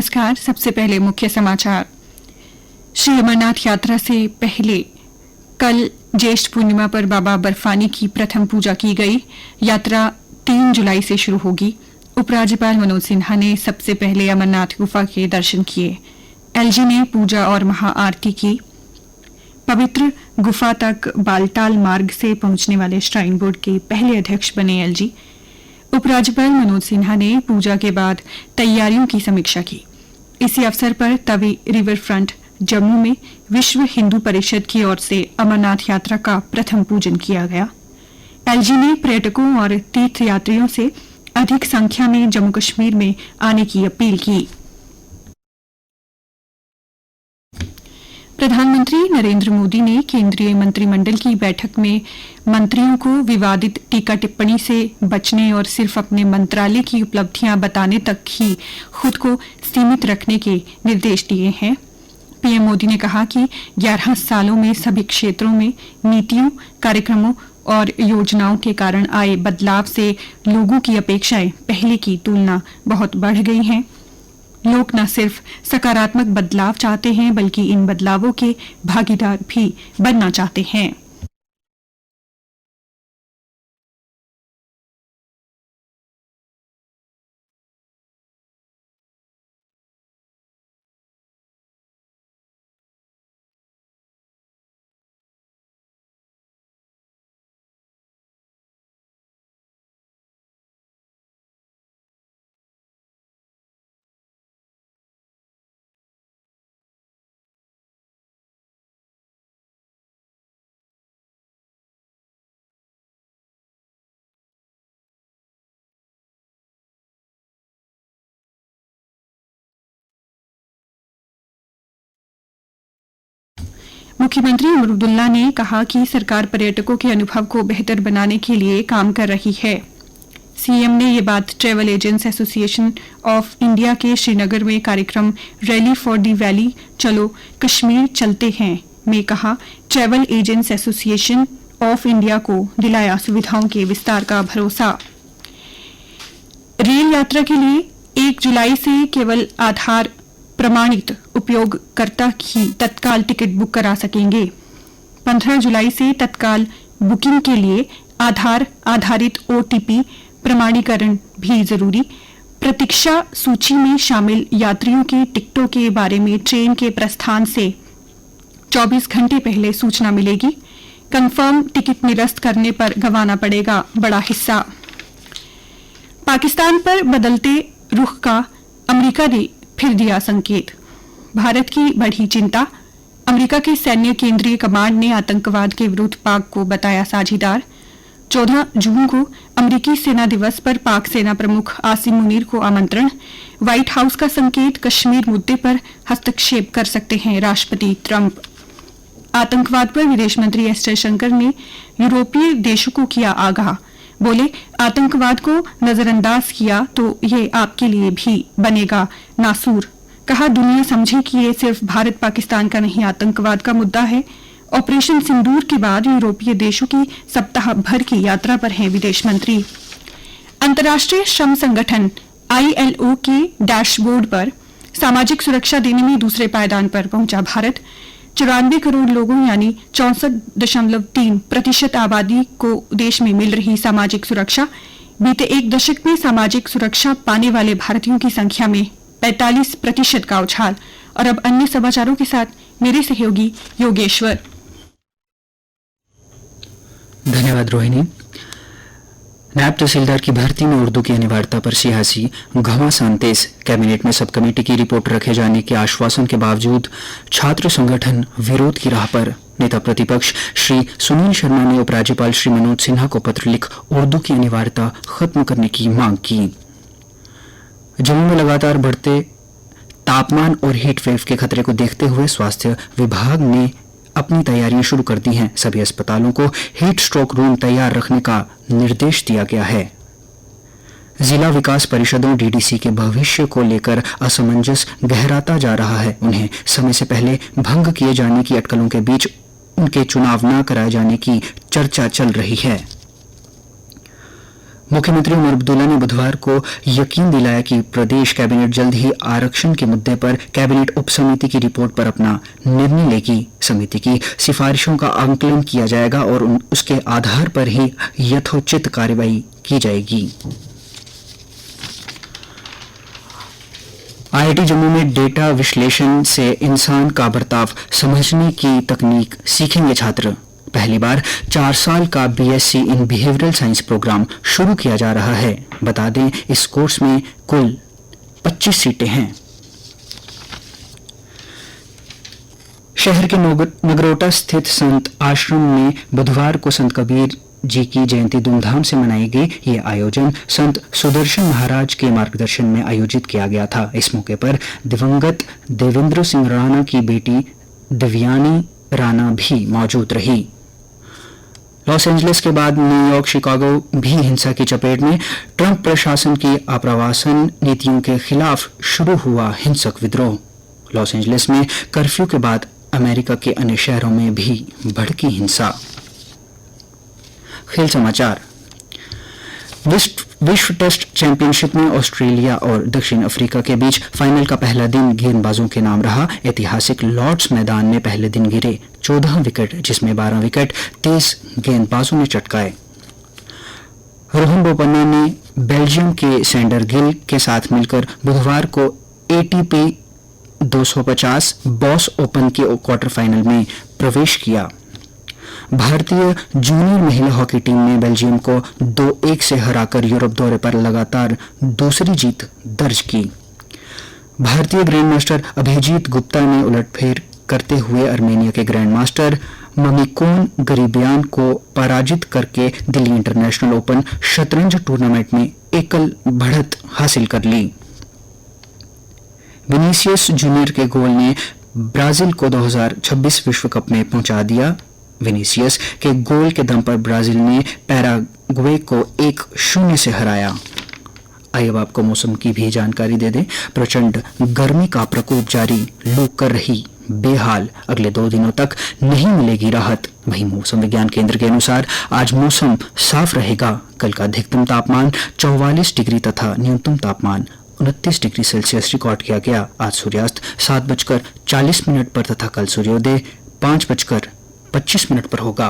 नमस्कार। सबसे पहले मुख्य समाचार। श्री अमरनाथ यात्रा से पहले कल ज्येष्ठ पूर्णिमा पर बाबा बर्फानी की प्रथम पूजा की गई। यात्रा 3 जुलाई से शुरू होगी। उपराज्यपाल मनोज सिन्हा ने सबसे पहले अमरनाथ गुफा के दर्शन किए। एलजी ने पूजा और महाआरती की। पवित्र गुफा तक बालटाल मार्ग से पहुंचने वाले श्राइन बोर्ड के पहले अध्यक्ष बने एलजी। उपराज्यपाल मनोज सिन्हा ने पूजा के बाद तैयारियों की समीक्षा की। इसी अवसर पर तवी रिवर फ्रंट जम्मू में विश्व हिंदू परिषद की ओर से अमरनाथ यात्रा का प्रथम पूजन किया गया। एलजी ने पर्यटकों और तीर्थयात्रियों से अधिक संख्या में जम्मू कश्मीर में आने की अपील की। प्रधानमंत्री नरेंद्र मोदी ने केंद्रीय मंत्रिमंडल की बैठक में मंत्रियों को विवादित टीका टिप्पणी से बचने और सिर्फ अपने मंत्रालय की उपलब्धियां बताने तक ही खुद को सीमित रखने के निर्देश दिए हैं। पीएम मोदी ने कहा कि 11 सालों में सभी क्षेत्रों में नीतियों, कार्यक्रमों और योजनाओं के कारण आए बदलाव से लोगों की अपेक्षाएं पहले की तुलना बहुत बढ़ गई हैं। लोग न सिर्फ सकारात्मक बदलाव चाहते हैं बल्कि इन बदलावों के भागीदार भी बनना चाहते हैं। मुख्यमंत्री उमर अब्दुल्ला ने कहा कि सरकार पर्यटकों के अनुभव को बेहतर बनाने के लिए काम कर रही है। सीएम ने ये बात travel agents association of India के श्रीनगर में कार्यक्रम रैली फॉर दी वैली चलो कश्मीर चलते हैं में कहा। Travel agents association of India को दिलाया सुविधाओं के विस्तार का भरोसा। रेल यात्रा के लिए 1 जुलाई से केवल आधार प्रमाणित उपयोगकर्ता ही तत्काल टिकट बुक करा सकेंगे। 15 जुलाई से तत्काल बुकिंग के लिए आधार आधारित ओटीपी प्रमाणीकरण भी जरूरी। प्रतीक्षा सूची में शामिल यात्रियों के टिकटों के बारे में ट्रेन के प्रस्थान से 24 घंटे पहले सूचना मिलेगी। कंफर्म टिकट निरस्त करने पर गंवाना पड़ेगा बड़ा हिस्सा। पाकिस्तान पर बदलते रुख का अमेरिका ने फिर दिया संकेत। भारत की बढ़ी चिंता। अमेरिका के सैन्य केंद्रीय कमांड ने आतंकवाद के विरुद्ध पाक को बताया साझीदार। 14 जून को अमेरिकी सेना दिवस पर पाक सेना प्रमुख आसिम मुनीर को आमंत्रण। व्हाइट हाउस का संकेत, कश्मीर मुद्दे पर हस्तक्षेप कर सकते हैं राष्ट्रपति ट्रंप। आतंकवाद पर विदेश मंत्री एस जयशंकर ने यूरोपीय देशों को किया आगाह। बोले, आतंकवाद को नजरअंदाज किया तो ये आपके लिए भी बनेगा नासूर। कहा, दुनिया समझे कि ये सिर्फ भारत पाकिस्तान का नहीं आतंकवाद का मुद्दा है। ऑपरेशन सिंदूर के बाद यूरोपीय देशों की सप्ताह भर की यात्रा पर हैं विदेश मंत्री। अंतर्राष्ट्रीय श्रम संगठन आईएलओ के डैशबोर्ड पर सामाजिक सुरक्षा देने में दूसरे पायदान पर पहुंचा भारत। 94 करोड़ लोगों यानी 64.3% आबादी को देश में मिल रही सामाजिक सुरक्षा। बीते एक दशक में सामाजिक सुरक्षा पाने वाले भारतीयों की संख्या में 45% का उछाल। और अब अन्य समाचारों के साथ मेरे सहयोगी योगेश्वर। धन्यवाद रोहिणी। नायब तहसीलदार की भर्ती में उर्दू की अनिवार्यता पर सियासी घमासान तेज। कैबिनेट में सब कमेटी की रिपोर्ट रखे जाने के आश्वासन के बावजूद छात्र संगठन विरोध की राह पर। नेता प्रतिपक्ष श्री सुनील शर्मा ने उपराज्यपाल श्री मनोज सिन्हा को पत्र लिख उर्दू की अनिवार्यता खत्म करने की मांग की। जम्मू में लगातार बढ़ते तापमान और हीट वेव के खतरे को देखते हुए स्वास्थ्य विभाग ने अपनी तैयारियां शुरू कर दी हैं। सभी अस्पतालों को हीट स्ट्रोक रूम तैयार रखने का निर्देश दिया गया है। जिला विकास परिषदों डीडीसी के भविष्य को लेकर असमंजस गहराता जा रहा है। उन्हें समय से पहले भंग किए जाने की अटकलों के बीच उनके चुनाव न कराए जाने की चर्चा चल रही है। मुख्यमंत्री उमर अब्दुल्ला ने बुधवार को यकीन दिलाया कि प्रदेश कैबिनेट जल्द ही आरक्षण के मुद्दे पर कैबिनेट उप समिति की रिपोर्ट पर अपना निर्णय लेगी। समिति की सिफारिशों का आंकलन किया जाएगा और उसके आधार पर ही यथोचित कार्रवाई की जाएगी। आईआईटी जम्मू में डेटा विश्लेषण से इंसान का बर्ताव समझने की तकनीक सीखेंगे छात्र। पहली बार 4 साल का BSc in behavioural science programme शुरू किया जा रहा है। बता दें, इस कोर्स में कुल 25 सीटें हैं। शहर के नगरोटा स्थित संत आश्रम में बुधवार को संत कबीर जी की जयंती धूमधाम से मनाई गई। ये आयोजन संत सुदर्शन महाराज के मार्गदर्शन में आयोजित किया गया था। इस मौके पर दिवंगत देवेंद्र सिंह राणा की बेटी दिव्यानी राणा भी मौजूद रही। लॉस एंजलिस के बाद न्यूयॉर्क, शिकागो भी हिंसा की चपेट में। ट्रंप प्रशासन की आप्रवासन नीतियों के खिलाफ शुरू हुआ हिंसक विद्रोह। लॉस एंजलिस में कर्फ्यू के बाद अमेरिका के अन्य शहरों में भी भड़की हिंसा। खेल समाचार। विश्व टेस्ट चैंपियनशिप में ऑस्ट्रेलिया और दक्षिण अफ्रीका के बीच फाइनल का पहला दिन गेंदबाजों के नाम रहा। ऐतिहासिक लॉर्ड्स मैदान में पहले दिन गिरे 14 विकेट, जिसमें 12 विकेट 23 गेंदबाजों ने चटकाए। रोहन बोपन्ना ने बेल्जियम के सैंडर गिल के साथ मिलकर बुधवार को एटीपी 250 बॉस ओपन के क्वार्टर फाइनल में प्रवेश किया। भारतीय जूनियर महिला हॉकी टीम ने बेल्जियम को 2-1 से हराकर यूरोप दौरे पर लगातार दूसरी जीत दर्ज की। भारतीय ग्रैंडमास्टर अभिजीत गुप्ता ने उलटफेर करते हुए अर्मेनिया के ग्रैंडमास्टर ममिकोन गरीबियान को पराजित करके दिल्ली इंटरनेशनल ओपन शतरंज टूर्नामेंट में एकल बढ़त हासिल कर ली। विनीसियस जूनियर के गोल ने ब्राजील को 2026 विश्व कप में पहुंचा दिया। विनीसियस के गोल के दम पर ब्राजील ने पैराग्वे को 1-0 से हराया। आइए अब आपको मौसम की भी जानकारी दे दें। प्रचंड गर्मी का प्रकोप जारी, लू कर रही बेहाल। अगले 2 दिनों तक नहीं मिलेगी राहत। वहीं मौसम विज्ञान केंद्र के अनुसार आज मौसम साफ रहेगा। कल का अधिकतम तापमान 44 डिग्री तथा न्यूनतम तापमान 29 डिग्री सेल्सियस रिकॉर्ड किया गया। आज सूर्यास्त 7:40 पर तथा कल सूर्योदय 5:25 पर होगा।